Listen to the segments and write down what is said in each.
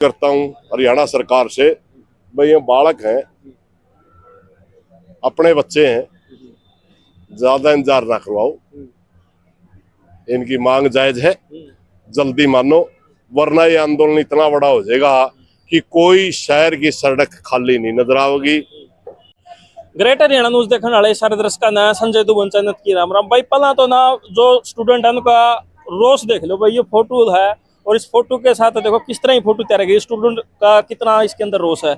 करता हूँ हरियाणा सरकार से, भाई ये बालक हैं, अपने बच्चे हैं, ज्यादा इंतजार ना करवाओ, इनकी मांग जायज है, जल्दी मानो, वरना ये आंदोलन इतना बड़ा हो जाएगा कि कोई शहर की सड़क खाली नहीं नजर आएगी। ग्रेटर हरियाणा न्यूज देखने वाले सारे दर्शकों ने संजय दुबन चैनल की राम राम। भाई पहला तो ना जो स्टूडेंट है उनका रोष देख लो भाई, ये फोटो है और इस फोटो के साथ देखो किस तरह की फोटो तैयार की, स्टूडेंट का कितना इसके अंदर रोष है।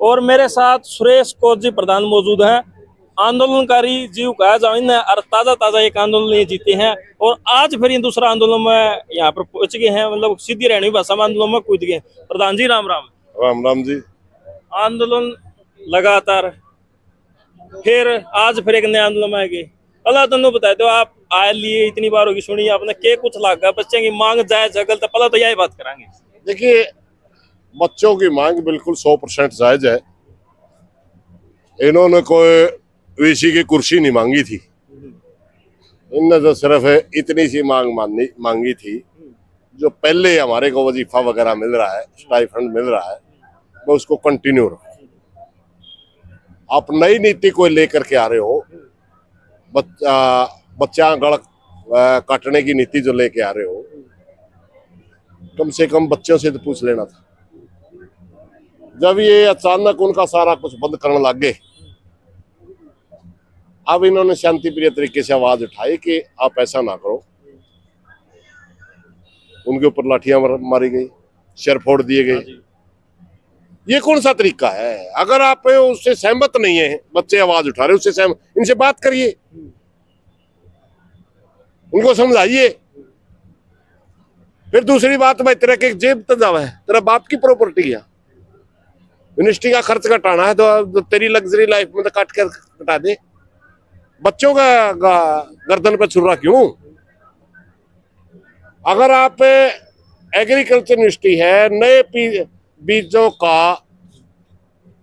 और मेरे साथ सुरेश कौर जी प्रधान मौजूद हैं, आंदोलनकारी जीव कहा जाओ इन्हें, और ताजा ताजा एक आंदोलन ये जीते हैं और आज फिर ये दूसरा आंदोलन में यहाँ पर पहुंच गए हैं, मतलब सीधी रहनी भाषा में आंदोलन में कूद गए। प्रधान जी राम राम। राम राम जी। आंदोलन लगातार फिर आज फिर एक नया आंदोलन में गए। अल्लाह तुम बताए दो, आप आए लिए इतनी बार होगी सुनी आपने, के कुछ लागा बच्चे की मांग जायज है गलत, पहले तो यही बात करांगे। देखिए, बच्चों की मांग बिल्कुल 100% जायज है। इन्होंने कोई वीसी की कुर्सी नहीं मांगी थी, इनने तो सिर्फ इतनी सी मांगी थी, जो पहले हमारे को वजीफा वगैरह मिल रहा है, स्टाइफंड मिल रहा है, वो उसको कंटिन्यू रखो। आप नई नीति को लेकर के आ रहे हो, बच्चा गड़ काटने की नीति जो लेके आ रहे हो, कम से कम बच्चों से तो पूछ लेना था। जब ये अचानक उनका सारा कुछ बंद करने लग गए, अब इन्होंने शांति प्रिय तरीके से आवाज उठाई कि आप ऐसा ना करो। उनके ऊपर लाठियां मारी गई, सिर फोड़ दिए गए। ये कौन सा तरीका है? अगर आप उससे सहमत नहीं है, बच्चे आवाज उठा रहे, उससे सहमत, इनसे बात करिए, उनको समझाइए। फिर दूसरी बात, भाई तेरा के जेब तजावा है, तेरा बाप की प्रॉपर्टी है, यूनिवर्सिटी का खर्च घटाना है तो तेरी लग्जरी लाइफ में तो काट कर घटा दे। बच्चों का गर्दन पे छुरा क्यों? अगर आप एग्रीकल्चर यूनिवर्सिटी है, नए बीजों का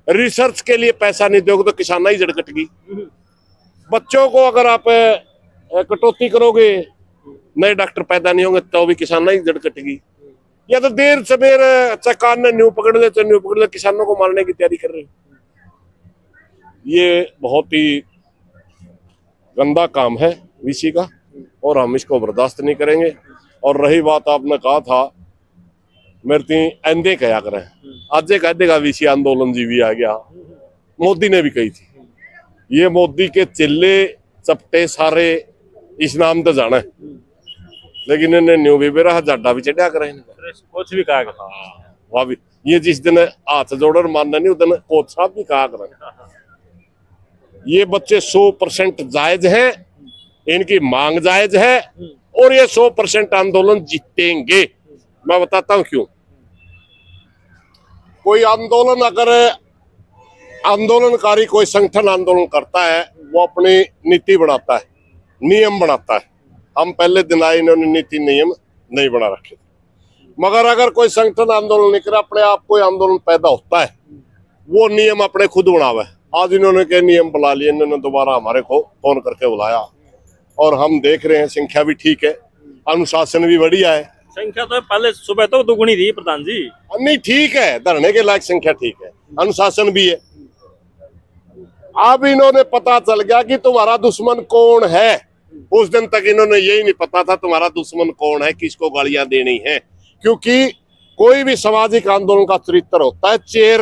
रिसर्च के लिए पैसा नहीं दोगे तो किसान ही जड़ कटेगी। बच्चों को अगर आप कटौती करोगे, नए डॉक्टर पैदा नहीं होंगे तो भी किसान ही जड़ कटेगी। या तो देर सवेर सरकार ने न्यू पकड़ ले तो न्यू पकड़ ले, किसानों को मारने की तैयारी कर रहे। ये बहुत ही गंदा काम है वीसी का, और हम इसको बर्दाश्त नहीं करेंगे। और रही बात आपने कहा था मेरे ती एंदे कहा करें, आज कह देगा वीसी आंदोलन जी भी आ गया, मोदी ने भी कही थी। ये मोदी के चिल्ले चपटे सारे इस नाम तो जाना है, लेकिन इन्हें न्यू भी बेरा जाडा भी चढ़िया करे, कुछ भी कहा। वहां भी ये जिस दिन हाथ जोड़ मानना नहीं, उस दिन कोच साहब भी कहा करें। ये बच्चे 100% जायज हैं, इनकी मांग जायज है, और ये 100% आंदोलन जीतेंगे। मैं बताता हूं क्यों। कोई आंदोलन, अगर आंदोलनकारी कोई संगठन आंदोलन करता है, वो अपनी नीति बनाता है, नियम बनाता है। हम पहले दिन आए, इन्होंने नीति नियम नहीं बना रखे। मगर अगर कोई संगठन आंदोलन नहीं करे, अपने आप कोई आंदोलन पैदा होता है, वो नियम अपने खुद बनावे। आज इन्होंने के नियम बुला लिए, इन्होंने दोबारा हमारे को फोन करके बुलाया, और हम देख रहे हैं संख्या भी ठीक है, अनुशासन भी बढ़िया है। संख्या तो पहले सुबह तो दुगुनी थी प्रधान जी। नहीं ठीक है, धरने के लायक संख्या ठीक है, अनुशासन भी है। अब इन्होंने पता चल गया कि तुम्हारा दुश्मन कौन है। उस दिन तक इन्होंने यही नहीं पता था तुम्हारा दुश्मन कौन है, किसको गालियां देनी है। क्योंकि कोई भी सामाजिक आंदोलन का चरित्र होता है चेयर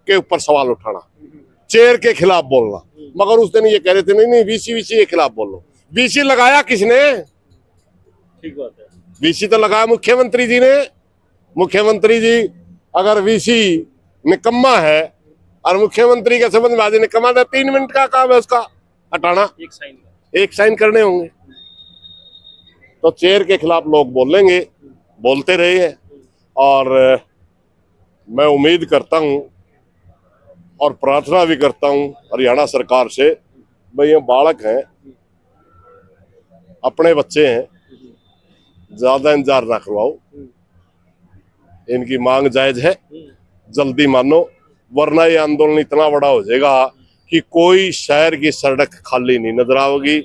के ऊपर सवाल उठाना, चेयर के खिलाफ बोलना। मगर उस दिन ये कह रहे थे नहीं वीसी के खिलाफ बोलो। वीसी लगाया किसने? ठीक बात है, वीसी तो लगाया मुख्यमंत्री जी ने। मुख्यमंत्री जी अगर वीसी निकम्मा है और मुख्यमंत्री के संबंध में निकम्मा, 3 मिनट का काम है उसका हटाना, एक साइन करने होंगे। तो चेयर के खिलाफ लोग बोलेंगे, बोलते रहे हैं। और मैं उम्मीद करता हूं और प्रार्थना भी करता हूं हरियाणा सरकार से, भाई ये बालक हैं, अपने बच्चे हैं, ज्यादा इंतजार ना करवाओ, इनकी मांग जायज है, जल्दी मानो, वरना ये आंदोलन इतना बड़ा हो जाएगा कि कोई शहर की सड़क खाली नहीं नजर आएगी।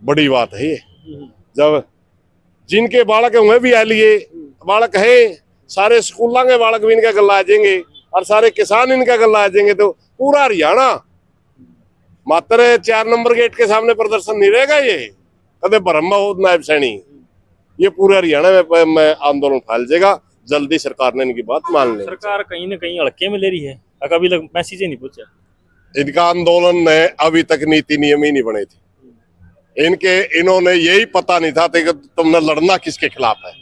बड़ी बात है ये। जब जिनके बालक हुए भी आ लिए बालक है, सारे स्कूलों के बालक भी इनका गला आ जाएंगे और सारे किसान इनका गला आ जाएंगे, तो पूरा हरियाणा मात्र 4 नंबर गेट के सामने प्रदर्शन नहीं रहेगा। ये कदे ब्रह्म हो नायब सैनी, ये पूरे हरियाणा में आंदोलन फैल जाएगा। जल्दी सरकार ने इनकी बात मान ली। सरकार कहीं ना कहीं हल्के में ले रही है, अभी तक मैसेज ही नहीं पहुंचा। इनका आंदोलन में अभी तक नीति नियम ही नहीं बने थे। इन्होंने यही पता नहीं था कि तुमने लड़ना किसके खिलाफ है।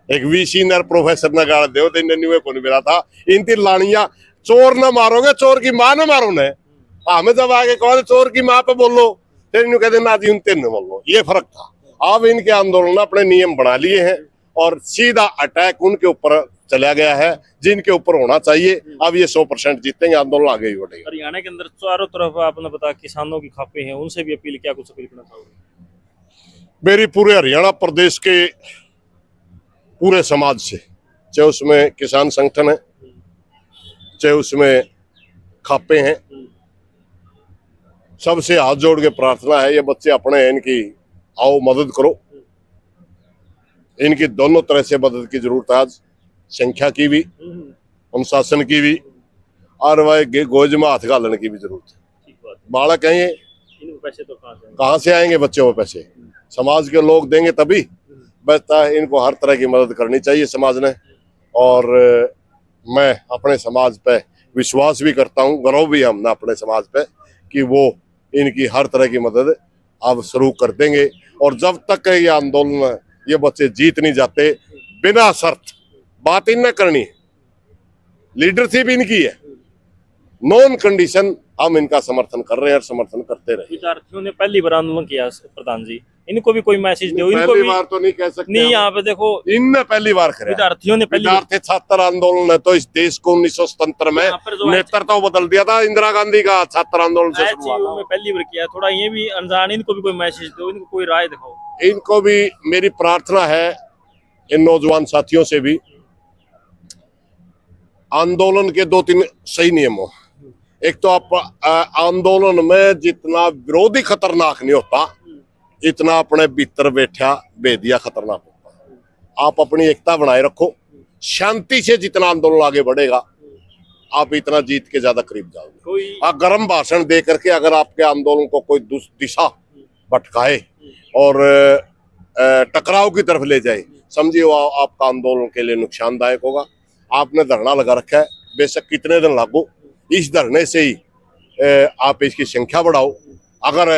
एक वीसी ने प्रोफेसर ने गाड़ दो तो को नहीं मिला था। इन तीन लानिया चोर न मारोगे, चोर की मां न मारो ने। हमें जब आगे कहो चोर की मां पे बोलो, फिर इन्हों कहते ना जी उन तीन बोलो। ये फर्क था। अब इनके आंदोलन ने अपने नियम बना लिए हैं और सीधा अटैक उनके ऊपर चला गया है जिनके ऊपर होना चाहिए। अब ये 100% जीतेंगे, आंदोलन आगे ही बढ़ेगा। हरियाणा के अंदर चारों तरफ आपने बताया किसानों की खापे हैं, उनसे भी अपील, क्या कुछ अपील करना चाहोगे? मेरी पूरे हरियाणा प्रदेश के पूरे समाज से, चाहे उसमें किसान संगठन है, चाहे उसमें खापे हैं, सबसे हाथ जोड़ के प्रार्थना है ये बच्चे अपने हैं, इनकी आओ मदद करो। इनकी दोनों तरह से मदद की जरूरत है आज, संख्या की भी, अनुशासन की भी, और वह गोज में हाथ घालने की भी जरूरत है। बालक है ये, पैसे तो कहाँ से आएंगे बच्चों में पैसे? समाज के लोग देंगे तभी। बता इनको हर तरह की मदद करनी चाहिए समाज ने। और मैं अपने समाज पे विश्वास भी करता हूँ, गर्व भी हमने अपने समाज पे कि वो इनकी हर तरह की मदद अब शुरू कर देंगे। और जब तक ये आंदोलन, ये बच्चे जीत नहीं जाते, बिना शर्त बात इन न करनी है, लीडरशिप इनकी है, नॉन कंडीशन हम इनका समर्थन कर रहे हैं और समर्थन करते रहे। विद्यार्थियों ने पहली बार आंदोलन किया प्रधान जी, इनको भी कोई मैसेज दो। इनको पहली भी बार तो नहीं कह सकते, नहीं, यहाँ पे देखो इनने पहली बार कराया। विद्यार्थियों ने पहली विद्यार्थी छात्र आंदोलन है तो इस देश को 1977 में नेतृत्व बदल दिया था। इंदिरा गांधी का छात्र आंदोलन से शुरू हुआ में पहली बार किया। थोड़ा ये भी अनजान, इनको भी कोई मैसेज दो, इनको कोई राय दिखाओ। इनको भी मेरी प्रार्थना है, इन नौजवान साथियों से भी, आंदोलन के 2-3 सही नियम हो। एक तो आप आंदोलन में जितना विरोधी खतरनाक नहीं होता, इतना अपने भीतर बैठा भेदिया खतरनाक होता है। आप अपनी एकता बनाए रखो, शांति से जितना आंदोलन आगे बढ़ेगा आप इतना जीत के ज्यादा करीब जाओगे। आप गर्म भाषण दे करके अगर आपके आंदोलन को कोई दिशा भटकाए और टकराव की तरफ ले जाए, समझिए वो आपका आंदोलन के लिए नुकसानदायक होगा। आपने धरना लगा रखा है, बेशक कितने दिन लागू, इस धरने से ही आप इसकी संख्या बढ़ाओ। अगर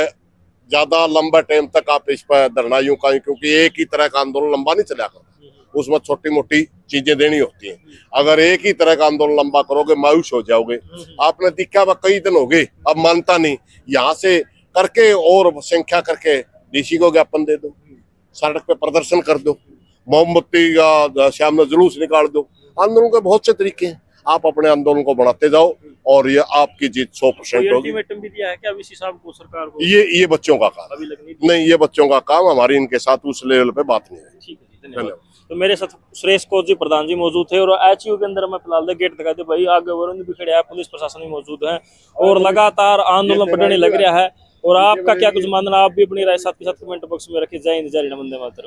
ज्यादा लंबा टाइम तक आप इस पर धरना यूं का, क्योंकि एक ही तरह का आंदोलन लंबा नहीं चला करता, उसमें छोटी मोटी चीजें देनी होती हैं। अगर एक ही तरह का आंदोलन लंबा करोगे मायूस हो जाओगे। आपने दिखा वह कई दिन हो गए, अब मानता नहीं, यहाँ से करके और संख्या करके डीसी को ज्ञापन दे दो, सड़क पे प्रदर्शन कर दो, मोमबत्ती का सामने जुलूस निकाल दो। आंदोलन के बहुत से तरीके हैं, आप अपने आंदोलन को बढ़ाते जाओ और ये आपकी जीत 100% होगी। अल्टीमेटम भी दिया है क्या वीसी साहब को, सरकार को? ये बच्चों का काम अभी लगनी नहीं, ये बच्चों का काम, हमारी इनके साथ उस लेवल पे बात नहीं है। ठीक है, धन्यवाद। तो मेरे साथ सुरेश कौर जी प्रधान जी मौजूद थे और एचयू के अंदर मैं फिलहाल गेट दिखा दे भाई, आगे वरुण भी खड़े हैं, पुलिस प्रशासन भी मौजूद है और लगातार आंदोलन बढ़ने लग रहा है। और आपका क्या कुछ मानना, आप भी अपनी राय साथ के साथ कमेंट बॉक्स में रखिए। जय हिंद, जय वंदे मातरम।